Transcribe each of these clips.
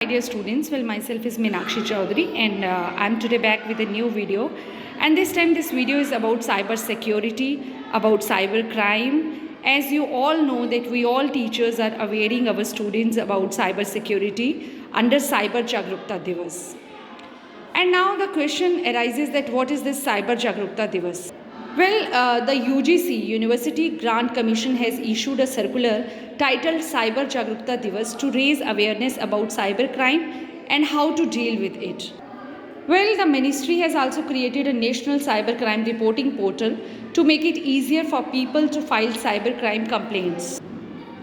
My dear students, well, myself is Meenakshi Chaudhary and I'm today back with a new video, and this time this video is about cyber security, about cyber crime. As you all know that we all teachers are awareing our students about cyber security under Cyber Jagrukta Divas. And now the question arises that what is this Cyber Jagrukta Divas? Well, the UGC University Grant Commission has issued a circular titled Cyber Jagrukta Divas to raise awareness about cyber crime and how to deal with it. Well, the ministry has also created a national cyber crime reporting portal to make it easier for people to file cyber crime complaints.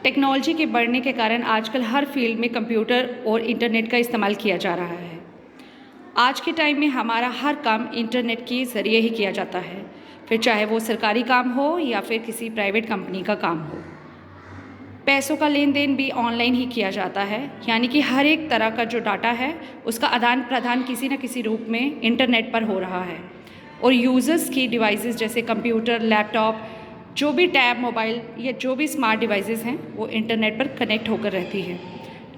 Technology के बढ़ने के कारण आजकल हर field में computer और internet का इस्तेमाल किया जा रहा है। आज के टाइम में हमारा हर काम इंटरनेट के ज़रिए ही किया जाता है, फिर चाहे वो सरकारी काम हो या फिर किसी प्राइवेट कंपनी का काम हो। पैसों का लेन देन भी ऑनलाइन ही किया जाता है, यानी कि हर एक तरह का जो डाटा है उसका आदान प्रदान किसी न किसी रूप में इंटरनेट पर हो रहा है। और यूज़र्स की डिवाइसेस जैसे कंप्यूटर, लैपटॉप, जो भी टैब, मोबाइल या जो भी स्मार्ट डिवाइसेस हैं वो इंटरनेट पर कनेक्ट होकर रहती है।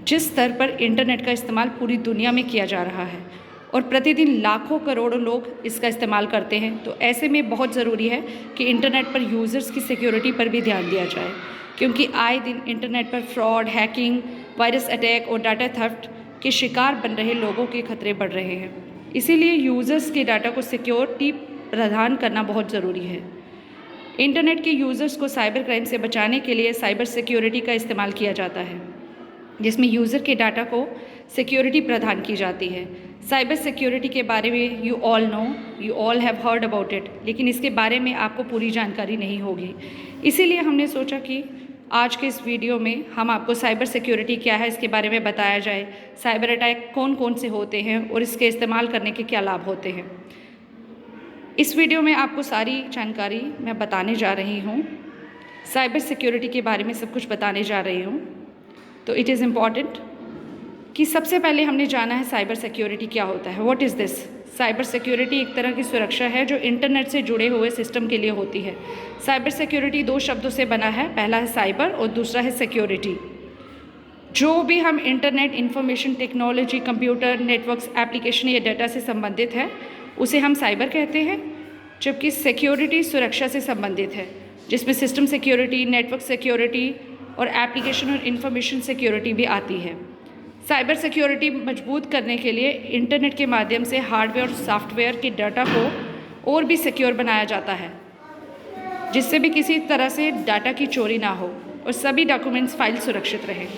जिस स्तर पर इंटरनेट का इस्तेमाल पूरी दुनिया में किया जा रहा है और प्रतिदिन लाखों करोड़ों लोग इसका इस्तेमाल करते हैं, तो ऐसे में बहुत ज़रूरी है कि इंटरनेट पर यूज़र्स की सिक्योरिटी पर भी ध्यान दिया जाए, क्योंकि आए दिन इंटरनेट पर फ्रॉड, हैकिंग, वायरस अटैक और डाटा थेफ्ट के शिकार बन रहे लोगों के खतरे बढ़ रहे हैं। इसीलिए यूज़र्स के डाटा को सिक्योरिटी प्रदान करना बहुत ज़रूरी है। इंटरनेट के यूज़र्स को साइबर क्राइम से बचाने के लिए साइबर सिक्योरिटी का इस्तेमाल किया जाता है, जिसमें यूज़र के डाटा को सिक्योरिटी प्रदान की जाती है। साइबर सिक्योरिटी के बारे में you all have heard about it, लेकिन इसके बारे में आपको पूरी जानकारी नहीं होगी। इसीलिए हमने सोचा कि आज के इस वीडियो में हम आपको साइबर सिक्योरिटी क्या है इसके बारे में बताया जाए, साइबर अटैक कौन कौन से होते हैं और इसके इस्तेमाल करने के क्या लाभ होते हैं। इस वीडियो में आपको सारी जानकारी मैं बताने जा रही हूँ, साइबर सिक्योरिटी के बारे में सब कुछ बताने जा रही हूँ। तो इट इज़ इम्पॉर्टेंट कि सबसे पहले हमने जाना है साइबर सिक्योरिटी क्या होता है। What is this? Cyber security एक तरह की सुरक्षा है जो इंटरनेट से जुड़े हुए सिस्टम के लिए होती है। साइबर सिक्योरिटी दो शब्दों से बना है, पहला है साइबर और दूसरा है सिक्योरिटी। जो भी हम internet, information technology, computer, networks, application या डाटा से संबंधित है उसे हम साइबर कहते हैं, जबकि सिक्योरिटी सुरक्षा से संबंधित है, जिसमें सिस्टम सिक्योरिटी, नेटवर्क सिक्योरिटी और एप्लीकेशन और इंफॉर्मेशन सिक्योरिटी भी आती है। साइबर सिक्योरिटी मजबूत करने के लिए इंटरनेट के माध्यम से हार्डवेयर और सॉफ्टवेयर के डाटा को और भी सिक्योर बनाया जाता है, जिससे भी किसी तरह से डाटा की चोरी ना हो और सभी डॉक्यूमेंट्स, फाइल सुरक्षित रहें।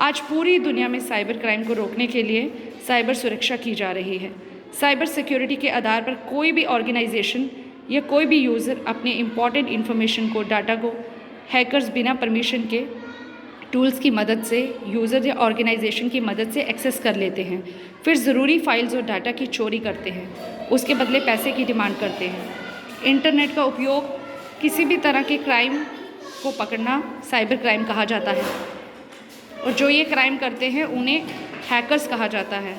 आज पूरी दुनिया में साइबर क्राइम को रोकने के लिए साइबर सुरक्षा की जा रही है। साइबर सिक्योरिटी के आधार पर कोई भी ऑर्गेनाइजेशन या कोई भी यूज़र अपने इम्पॉर्टेंट इन्फॉर्मेशन को, डाटा को हैकर्स बिना परमिशन के टूल्स की मदद से, यूज़र या ऑर्गेनाइजेशन की मदद से एक्सेस कर लेते हैं, फिर ज़रूरी फाइल्स और डाटा की चोरी करते हैं, उसके बदले पैसे की डिमांड करते हैं। इंटरनेट का उपयोग किसी भी तरह के क्राइम को पकड़ना साइबर क्राइम कहा जाता है, और जो ये क्राइम करते हैं उन्हें हैकर्स कहा जाता है।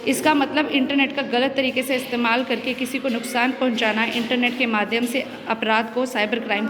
इसका मतलब इंटरनेट का गलत तरीके से इस्तेमाल करके किसी को नुकसान पहुंचाना, इंटरनेट के माध्यम से अपराध को साइबर क्राइम